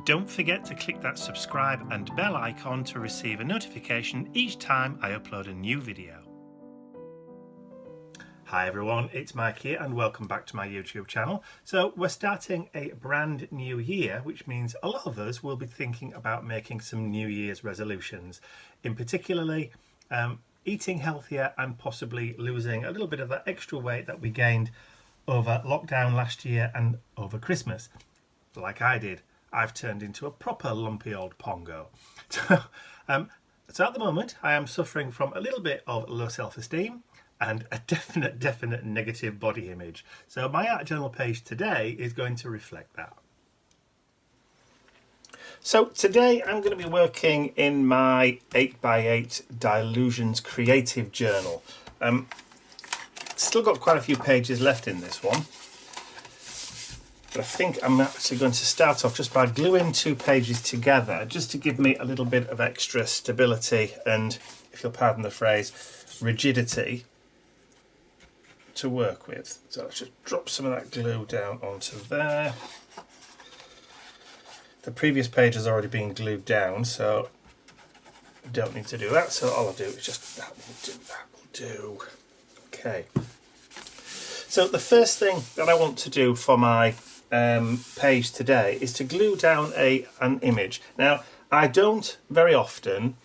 Don't forget to click that subscribe and bell icon to receive a notification each time I upload a new video. Hi everyone, it's Mike here and welcome back to my YouTube channel. So we're starting a brand new year, which means a lot of us will be thinking about making some New Year's resolutions, in particularly eating healthier and possibly losing a little bit of that extra weight that we gained over lockdown last year and over Christmas. Like I did, I've turned into a proper lumpy old pongo. So at the moment I am suffering from a little bit of low self-esteem and a definite negative body image. So my art journal page today is going to reflect that. So today I'm going to be working in my 8x8 Dilutions Creative Journal. Still got quite a few pages left in this one, but I think I'm actually going to start off just by gluing two pages together just to give me a little bit of extra stability and, if you'll pardon the phrase, rigidity to work with. So let's just drop some of that glue down onto there. The previous page has already been glued down, so I don't need to do that. So all I'll do is just that will do. Okay. So the first thing that I want to do for my page today is to glue down an image. Now, I don't very often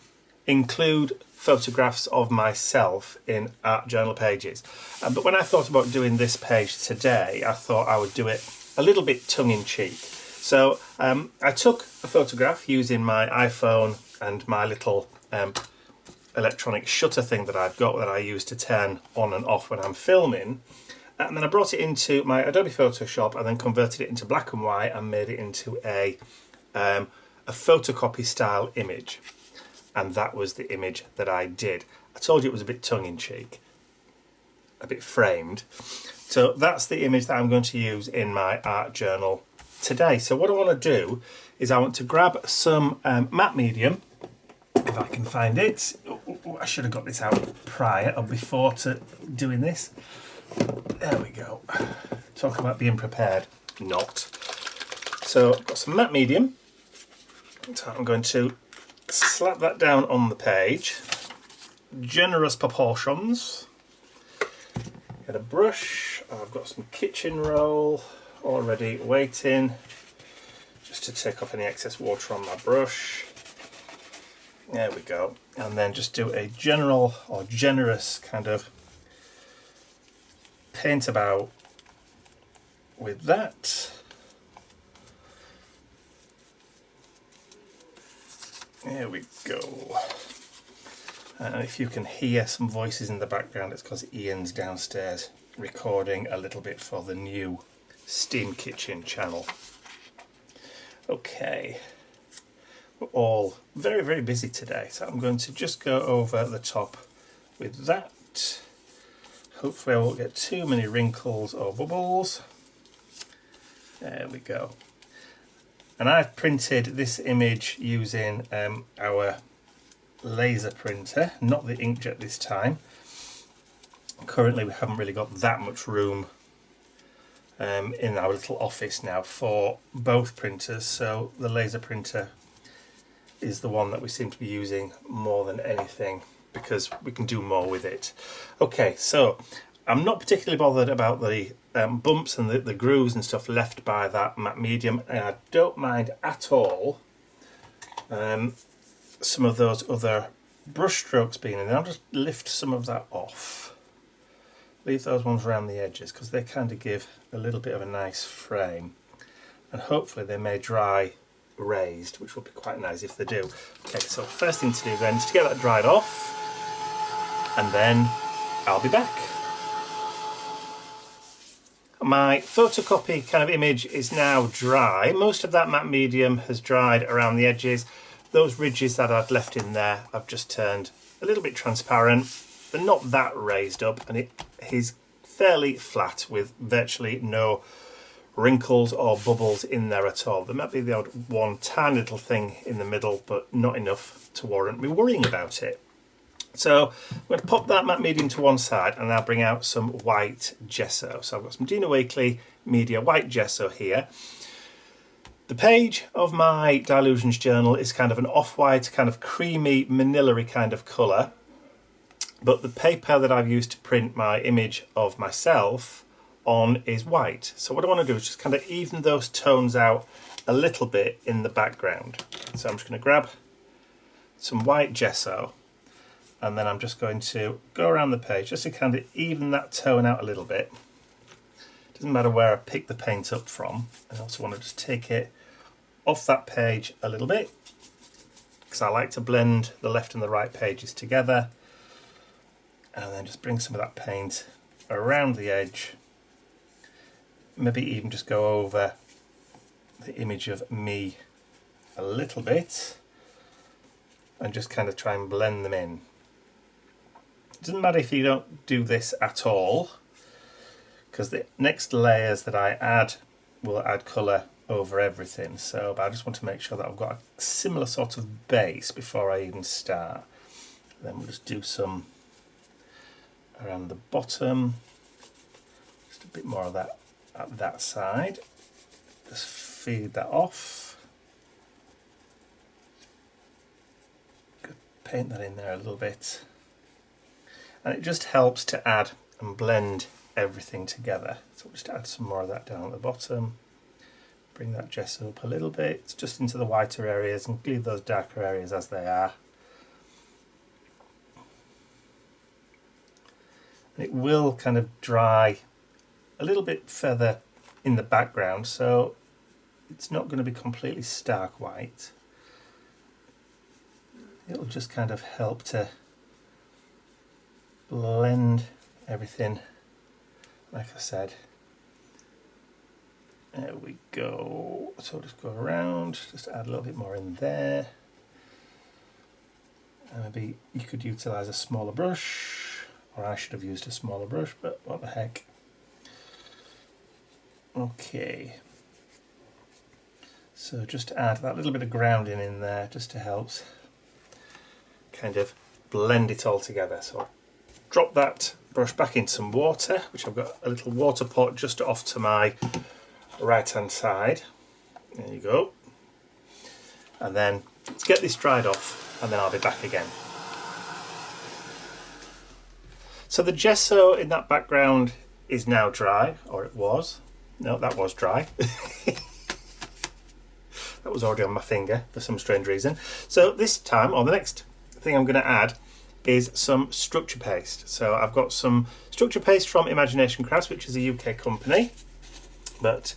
include photographs of myself in art journal pages, but when I thought about doing this page today, I thought I would do it a little bit tongue-in-cheek. So I took a photograph using my iPhone and my little electronic shutter thing that I've got that I use to turn on and off when I'm filming, and then I brought it into my Adobe Photoshop and then converted it into black and white and made it into a photocopy style image. And that was the image that I did. I told you it was a bit tongue-in-cheek, a bit framed. So that's the image that I'm going to use in my art journal today. So what I want to do is I want to grab some matte medium, if I can find it. I should have got this out prior or before to doing this. There we go. Talk about being prepared. Not. So I've got some matte medium. So I'm going to slap that down on the page. Generous proportions. Get a brush. I've got some kitchen roll already waiting, just to take off any excess water on my brush. There we go. And then just do a general or generous kind of paint about with that. There we go. And if you can hear some voices in the background, it's because Ian's downstairs recording a little bit for the new Steam Kitchen channel. Okay, we're all very busy today, so I'm going to just go over the top with that. Hopefully I won't get too many wrinkles or bubbles. There we go. And I've printed this image using our laser printer, not the inkjet this time. Currently we haven't really got that much room in our little office now for both printers, so the laser printer is the one that we seem to be using more than anything because we can do more with it. Okay, so I'm not particularly bothered about the bumps and the grooves and stuff left by that matte medium, and I don't mind at all some of those other brush strokes being in there. I'll just lift some of that off. Leave those ones around the edges because they kind of give a little bit of a nice frame, and hopefully they may dry raised, which will be quite nice if they do. Okay, so first thing to do then is to get that dried off, and then I'll be back. My photocopy kind of image is now dry. Most of that matte medium has dried around the edges. Those ridges that I'd left in there I've just turned a little bit transparent. They're not that raised up, and it is fairly flat with virtually no wrinkles or bubbles in there at all. There might be the odd one tiny little thing in the middle, but not enough to warrant me worrying about it. So I'm going to pop that matte medium to one side and I'll bring out some white gesso. So I've got some Dina Wakley Media white gesso here. The page of my Dilutions journal is kind of an off-white, kind of creamy, manila-y kind of colour. But the paper that I've used to print my image of myself on is white. So what I want to do is just kind of even those tones out a little bit in the background. So I'm just going to grab some white gesso, and then I'm just going to go around the page just to kind of even that tone out a little bit. Doesn't matter where I pick the paint up from. I also want to just take it off that page a little bit, because I like to blend the left and the right pages together, and then just bring some of that paint around the edge, maybe even just go over the image of me a little bit and just kind of try and blend them in. It doesn't matter if you don't do this at all, because the next layers that I add will add colour over everything. So but I just want to make sure that I've got a similar sort of base before I even start. Then we'll just do some around the bottom, just a bit more of that at that side. Just feed that off. Paint that in there a little bit, and it just helps to add and blend everything together. So we'll just add some more of that down at the bottom, bring that gesso up a little bit just into the whiter areas and leave those darker areas as they are. And it will kind of dry a little bit further in the background, so it's not going to be completely stark white. It'll just kind of help to blend everything, like I said. There we go. So just go around, just add a little bit more in there. And maybe you could utilise a smaller brush, or I should have used a smaller brush, but what the heck. Okay. So just add that little bit of grounding in there just to help kind of blend it all together. So drop that brush back in some water, which I've got a little water pot just off to my right hand side. There you go. And then let's get this dried off, and then I'll be back again. So the gesso in that background is now dry, or it was. No, that was dry. That was already on my finger for some strange reason. So this time, or the next thing I'm going to add is some structure paste. So I've got some structure paste from Imagination Crafts, which is a UK company, but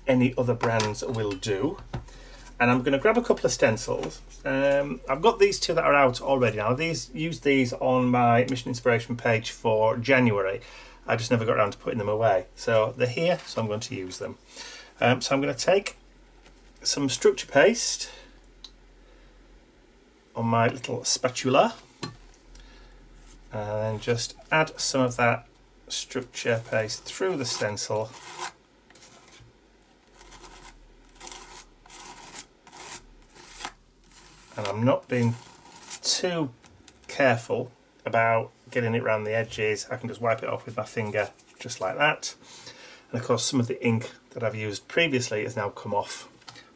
any other brands will do. And I'm going to grab a couple of stencils. I've got these two that are out already now. Used these on my Mission Inspiration page for January. I just never got around to putting them away. So they're here, so I'm going to use them. So I'm going to take some structure paste on my little spatula, and then just add some of that structure paste through the stencil. And I'm not being too careful about getting it around the edges. I can just wipe it off with my finger just like that. And of course some of the ink that I've used previously has now come off,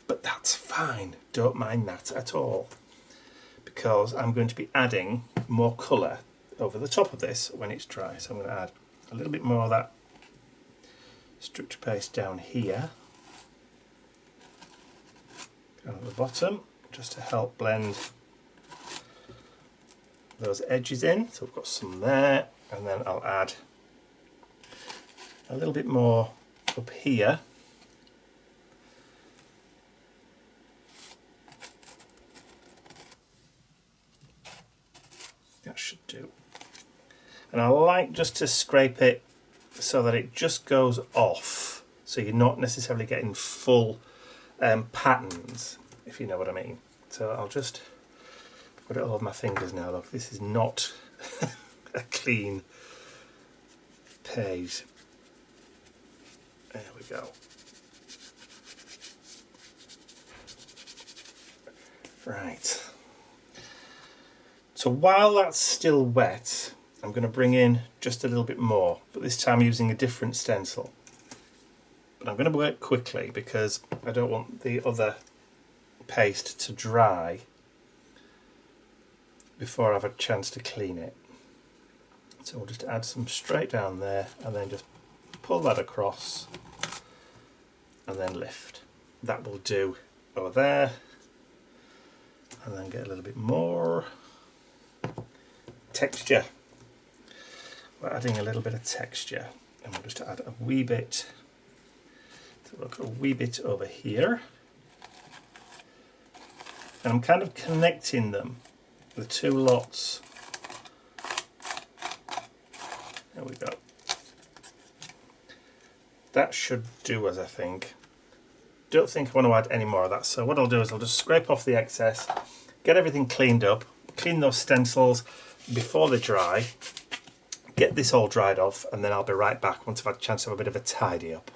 but that's fine, don't mind that at all, because I'm going to be adding more colour over the top of this when it's dry. So I'm going to add a little bit more of that structure paste down here, down at the bottom, just to help blend those edges in. So I've got some there, and then I'll add a little bit more up here. That should do. And I like just to scrape it so that it just goes off, so you're not necessarily getting full patterns, if you know what I mean. So I'll just put it all over my fingers now. Look, this is not a clean page. There we go. Right. So while that's still wet, I'm going to bring in just a little bit more, but this time using a different stencil. But I'm going to work quickly because I don't want the other paste to dry before I've had a chance to clean it. So we'll just add some straight down there and then just pull that across and then lift. That will do over there, and then get a little bit more texture. We're adding a little bit of texture, and we'll just add a wee bit. So look, a wee bit over here, and I'm kind of connecting them, the two lots. There we go. That should do us, I think. Don't think I want to add any more of that, so what I'll do is I'll just scrape off the excess, get everything cleaned up, clean those stencils before they dry, get this all dried off, and then I'll be right back once I've had a chance to have a bit of a tidy up.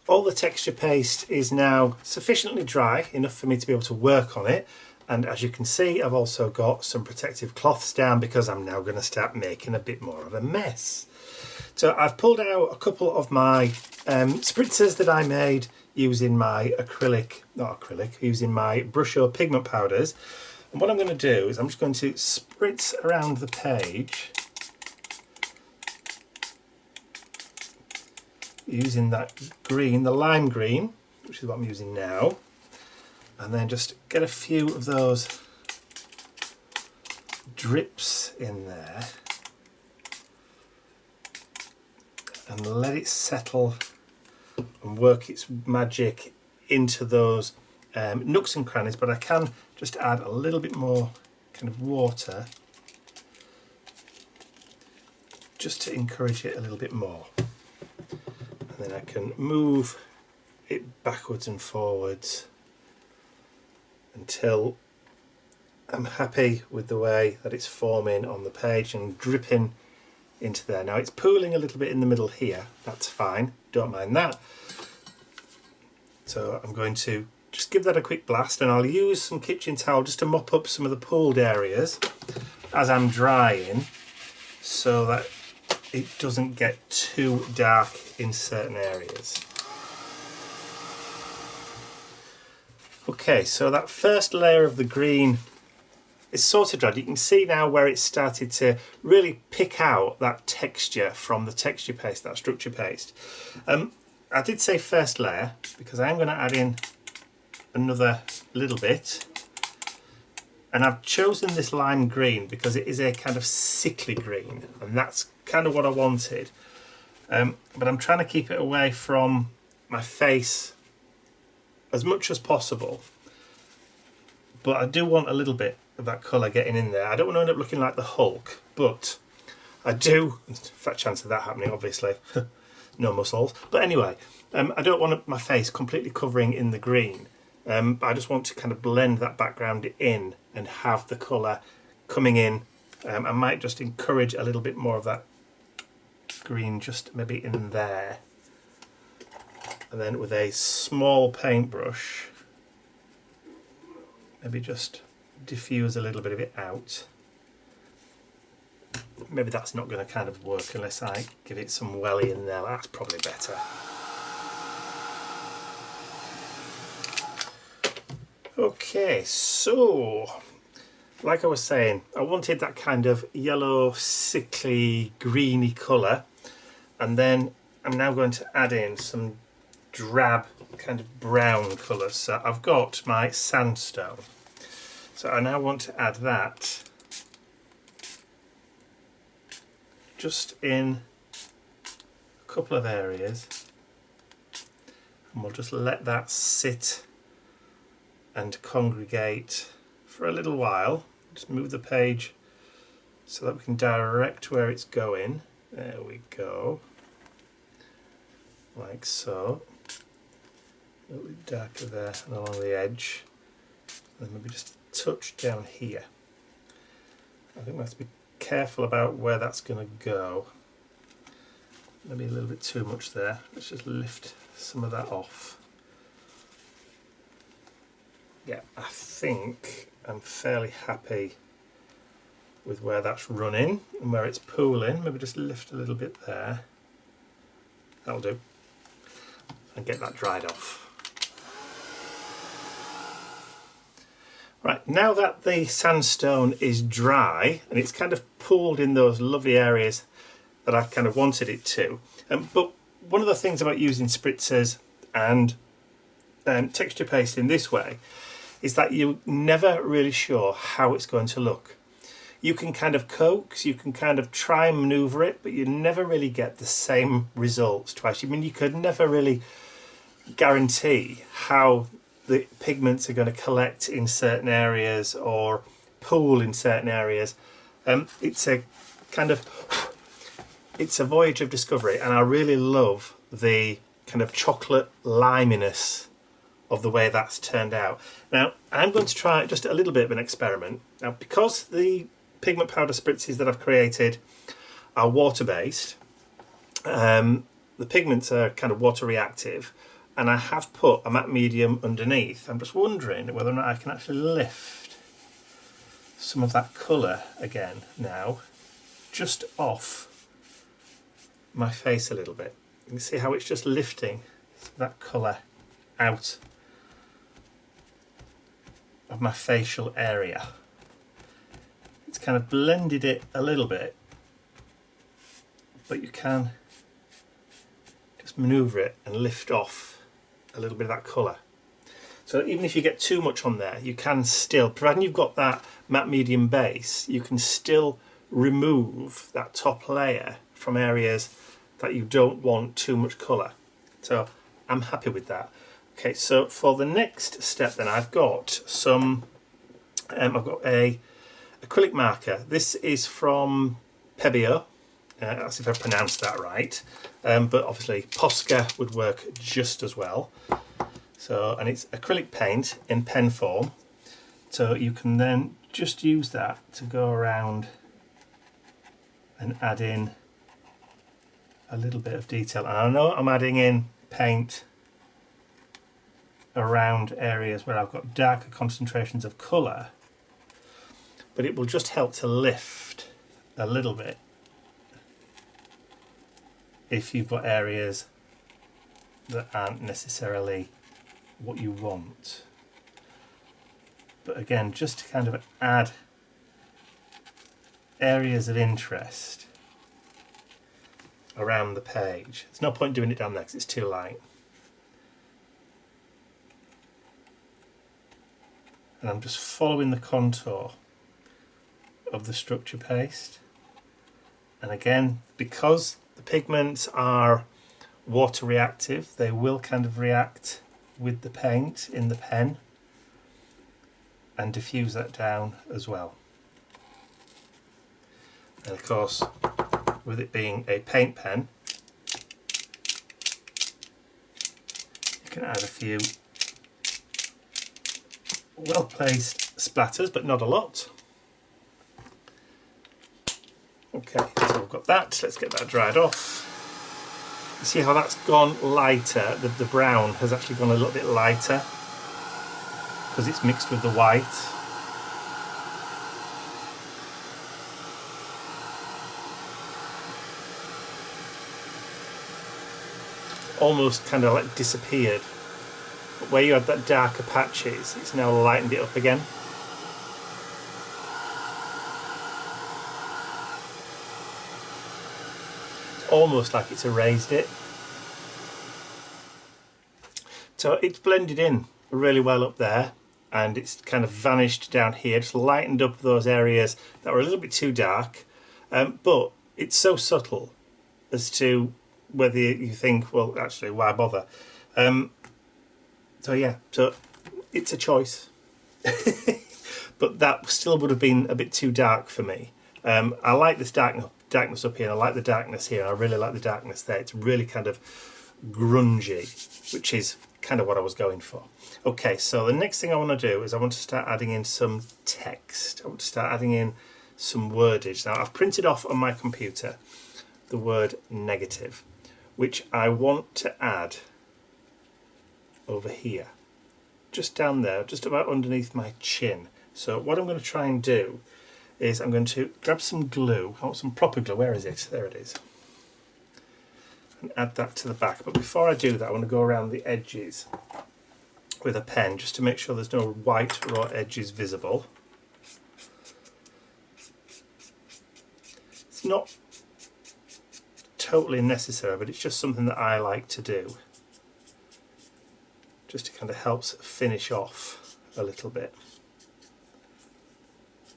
All the texture paste is now sufficiently dry, enough for me to be able to work on it. And as you can see, I've also got some protective cloths down because I'm now going to start making a bit more of a mess. So I've pulled out a couple of my spritzers that I made using my using my brush or pigment powders. And what I'm going to do is I'm just going to spritz around the page using that green, the lime green, which is what I'm using now. And then just get a few of those drips in there and let it settle and work its magic into those nooks and crannies. But I can just add a little bit more kind of water just to encourage it a little bit more. And then I can move it backwards and forwards until I'm happy with the way that it's forming on the page and dripping into there. Now it's pooling a little bit in the middle here, that's fine, don't mind that. So I'm going to just give that a quick blast, and I'll use some kitchen towel just to mop up some of the pooled areas as I'm drying so that it doesn't get too dark in certain areas. Okay, so that first layer of the green is sort of dried. You can see now where it started to really pick out that texture from the texture paste, that structure paste. I did say first layer because I am going to add in another little bit. And I've chosen this lime green because it is a kind of sickly green, and that's kind of what I wanted. But I'm trying to keep it away from my face as much as possible, but I do want a little bit of that colour getting in there. I don't want to end up looking like the Hulk, but I do, fat chance of that happening obviously, no muscles, but anyway, I don't want my face completely covering in the green, but I just want to kind of blend that background in and have the colour coming in. I might just encourage a little bit more of that green just maybe in there. And then with a small paintbrush, maybe just diffuse a little bit of it out. Maybe that's not going to kind of work unless I give it some welly in there. That's probably better. Okay, so like I was saying, I wanted that kind of yellow, sickly, greeny colour, and then I'm now going to add in some drab kind of brown colours. So I've got my sandstone, so I now want to add that just in a couple of areas, and we'll just let that sit and congregate for a little while. Just move the page so that we can direct where it's going. There we go, like so. A little bit darker there and along the edge, and maybe just a touch down here. I think we have to be careful about where that's going to go. Maybe a little bit too much there. Let's just lift some of that off. Yeah, I think I'm fairly happy with where that's running and where it's pooling. Maybe just lift a little bit there. That'll do. And get that dried off. Right, now that the sandstone is dry and it's kind of pooled in those lovely areas that I kind of wanted it to, but one of the things about using spritzers and texture paste in this way is that you're never really sure how it's going to look. You can kind of coax, you can kind of try and maneuver it, but you never really get the same results twice. I mean, you could never really guarantee how the pigments are going to collect in certain areas or pool in certain areas. It's a voyage of discovery, and I really love the kind of chocolate liminess of the way that's turned out. Now I'm going to try just a little bit of an experiment. Now, because the pigment powder spritzes that I've created are water based, the pigments are kind of water reactive, and I have put a matte medium underneath. I'm just wondering whether or not I can actually lift some of that colour again now, just off my face a little bit. You can see how it's just lifting that colour out of my facial area. It's kind of blended it a little bit, but you can just manoeuvre it and lift off a little bit of that colour. So even if you get too much on there, you can still, providing you've got that matte medium base, you can still remove that top layer from areas that you don't want too much colour. So I'm happy with that. Okay, so for the next step then, I've got some, I've got a acrylic marker. This is from Pebeo. That's if I pronounced that right. But obviously Posca would work just as well. So, and it's acrylic paint in pen form. So you can then just use that to go around and add in a little bit of detail. And I know I'm adding in paint around areas where I've got darker concentrations of colour, but it will just help to lift a little bit if you've got areas that aren't necessarily what you want. But again, just to kind of add areas of interest around the page. There's no point doing it down there because it's too light. And I'm just following the contour of the structure paste. And again, because the pigments are water reactive, they will kind of react with the paint in the pen and diffuse that down as well. And of course, with it being a paint pen, you can add a few well placed splatters, but not a lot. Okay, so we've got that. Let's get that dried off. You see how that's gone lighter? The brown has actually gone a little bit lighter because it's mixed with the white. Almost kind of like disappeared. But where you had that darker patches, it's now lightened it up again. Almost like it's erased it. So it's blended in really well up there, and it's kind of vanished down here, just lightened up those areas that were a little bit too dark, but it's so subtle as to whether you think, well, actually, why bother? So yeah, so it's a choice. But that still would have been a bit too dark for me. I like this darkness up here, and I like the darkness here, and I really like the darkness there. It's really kind of grungy, which is kind of what I was going for. Okay, so the next thing I want to do is I want to start adding in some text. I want to start adding in some wordage. Now, I've printed off on my computer the word negative, which I want to add over here, just down there, just about underneath my chin. So what I'm going to try and do is I'm going to grab some glue. I want some proper glue. Where is it? There it is. And add that to the back. But before I do that, I want to go around the edges with a pen just to make sure there's no white raw edges visible. It's not totally necessary, but it's just something that I like to do, just to kind of helps finish off a little bit.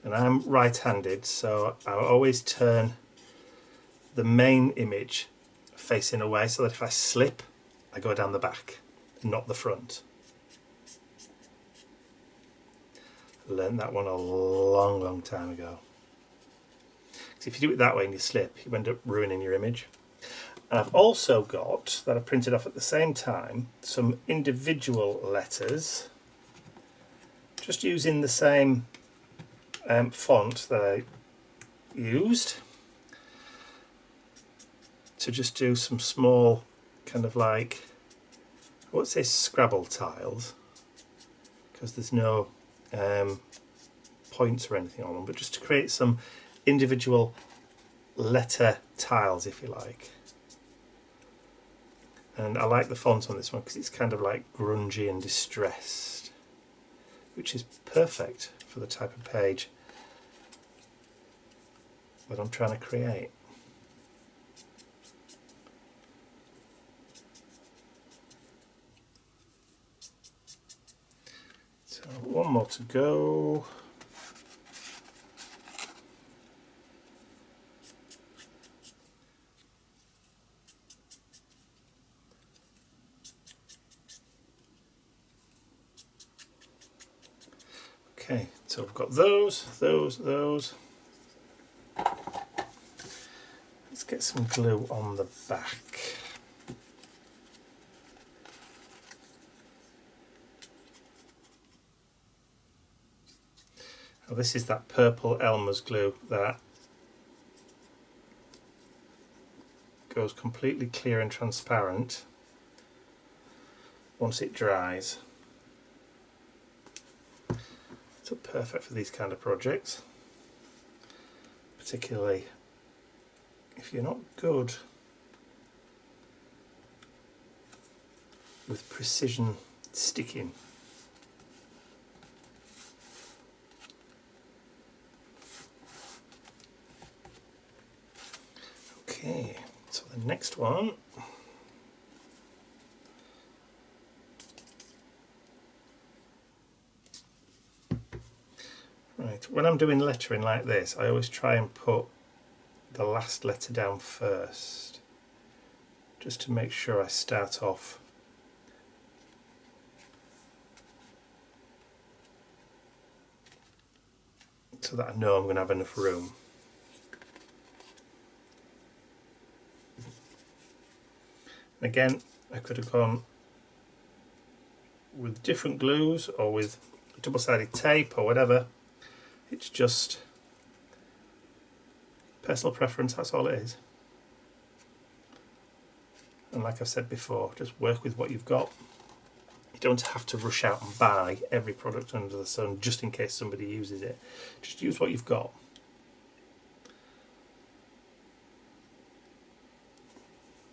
And I'm right-handed, so I always turn the main image facing away so that if I slip, I go down the back, not the front. I learned that one a long time ago. Because if you do it that way and you slip, you end up ruining your image. And I've also got, that I printed off at the same time, some individual letters, just using the same font that I used, to just do some small kind of like, I won't say Scrabble tiles, because there's no points or anything on them, but just to create some individual letter tiles, if you like. And I like the font on this one because it's kind of like grungy and distressed, which is perfect for the type of page that I'm trying to create. So one more to go. Okay, so I've got those. Let's get some glue on the back. Now this is that purple Elmer's glue that goes completely clear and transparent once it dries. So perfect for these kind of projects, particularly if you're not good with precision sticking. Okay, so the next one, right, when I'm doing lettering like this, I always try and put the last letter down first, just to make sure I start off so that I know I'm going to have enough room. And again, I could have gone with different glues or with double-sided tape or whatever. It's just personal preference, that's all it is. And like I've said before, just work with what you've got. You don't have to rush out and buy every product under the sun just in case somebody uses it. Just use what you've got.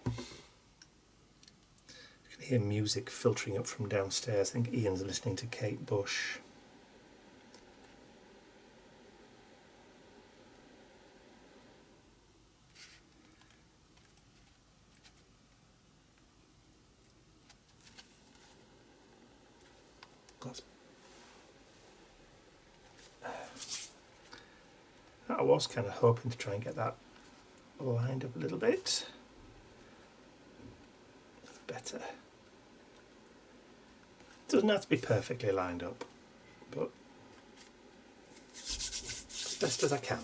You can hear music filtering up from downstairs. I think Ian's listening to Kate Bush. I was kind of hoping to try and get that lined up a little bit better. It doesn't have to be perfectly lined up, but as best as I can.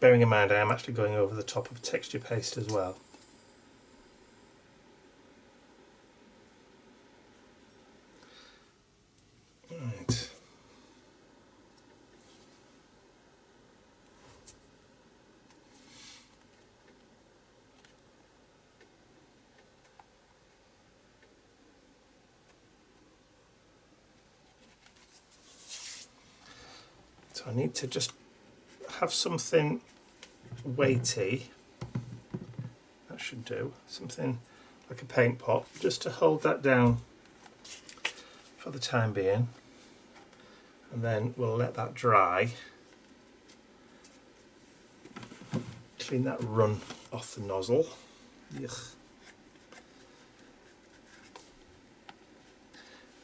Bearing in mind I am actually going over the top of texture paste as well. Right. So I need to just have something weighty. That should do. Something like a paint pot, just to hold that down for the time being. And then we'll let that dry. Clean that run off the nozzle. Yuck.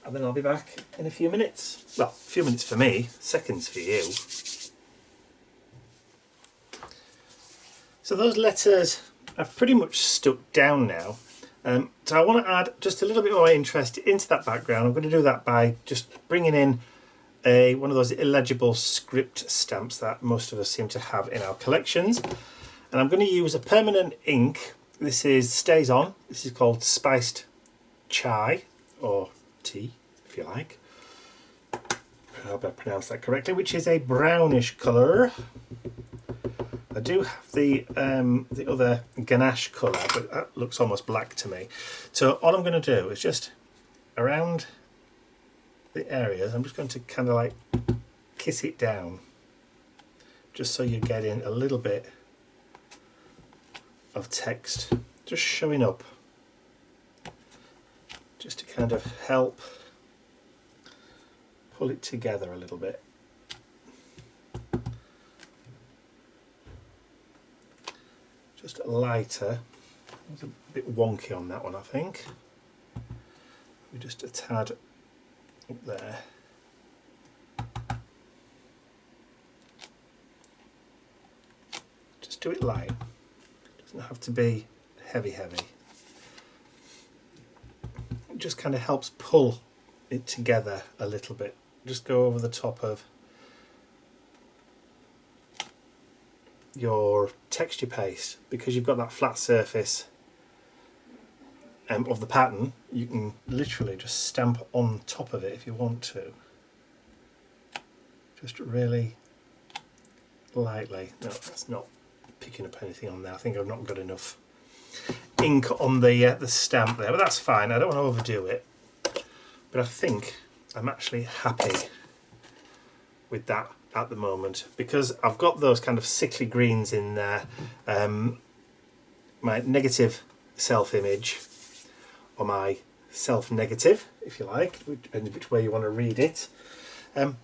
And then I'll be back in a few minutes. Well, a few minutes for me, seconds for you. So those letters are pretty much stuck down now. So I want to add just a little bit more interest into that background. I'm going to do that by just bringing in one of those illegible script stamps that most of us seem to have in our collections. And I'm going to use a permanent ink. This is Stays On. This is called Spiced Chai, or tea, if you like. I hope I pronounced that correctly, which is a brownish colour. I do have the other ganache colour, but that looks almost black to me. So all I'm going to do is just around the areas, I'm just going to kind of like kiss it down, just so you're getting a little bit of text just showing up, just to kind of help pull it together a little bit. Just lighter. It was a bit wonky on that one, I think. We're just a tad up there. Just do it light. Doesn't have to be heavy. It just kind of helps pull it together a little bit. Just go over the top of your texture paste, because you've got that flat surface of the pattern. You can literally just stamp on top of it if you want to. Just really lightly. No, that's not picking up anything on there. I think I've not got enough ink on the stamp there, but that's fine. I don't want to overdo it, but I think I'm actually happy with that at the moment, because I've got those kind of sickly greens in there. My negative self-image, or my self-negative, if you like, depending which way you want to read it.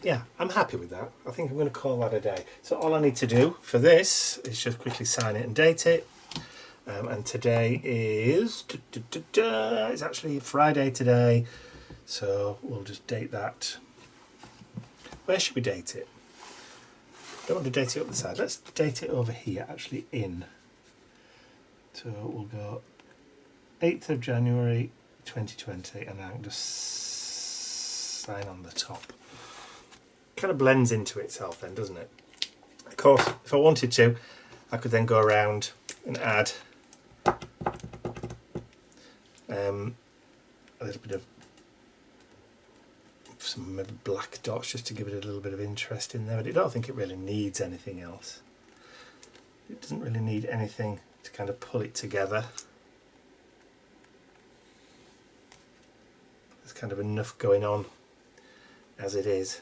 Yeah, I'm happy with that. I think I'm going to call that a day. So all I need to do for this is just quickly sign it and date it. And today is, it's actually Friday today, so we'll just date that. Where should we date it? Don't want to date it up the side. Let's date it over here, actually in. So we'll go 8th of January 2020, and I can just sign on the top. Kind of blends into itself then, doesn't it? Of course, if I wanted to, I could then go around and add a little bit of some maybe black dots, just to give it a little bit of interest in there, but I don't think it really needs anything else. It doesn't really need anything to kind of pull it together. There's kind of enough going on as it is,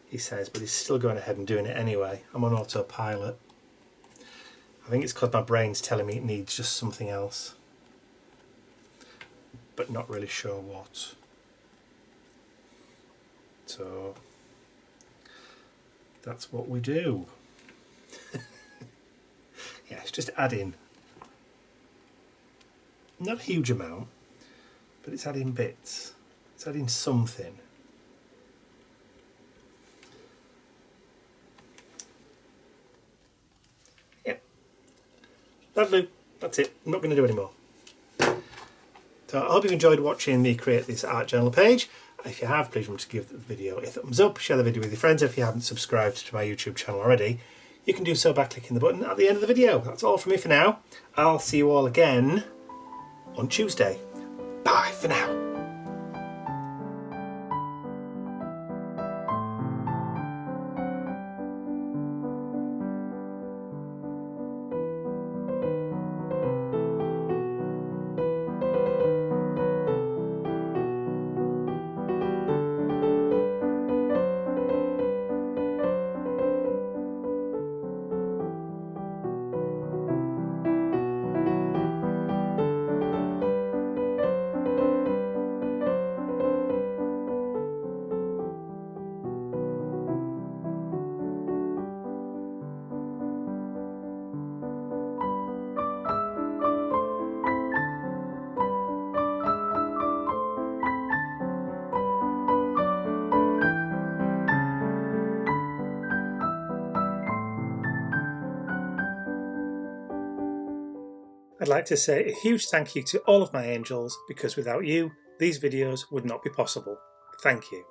he says, but he's still going ahead and doing it anyway. I'm on autopilot. I think it's because my brain's telling me it needs just something else, but not really sure what. So that's what we do. Yeah, it's just adding, not a huge amount, but it's adding bits. It's adding something. Yeah, that'll do. That's it. I'm not going to do any more. So I hope you enjoyed watching me create this art journal page. If you have, please remember to give the video a thumbs up, share the video with your friends. If you haven't subscribed to my YouTube channel already, you can do so by clicking the button at the end of the video. That's all from me for now. I'll see you all again on Tuesday. Bye for now. I'd like to say a huge thank you to all of my angels, because without you, these videos would not be possible. Thank you.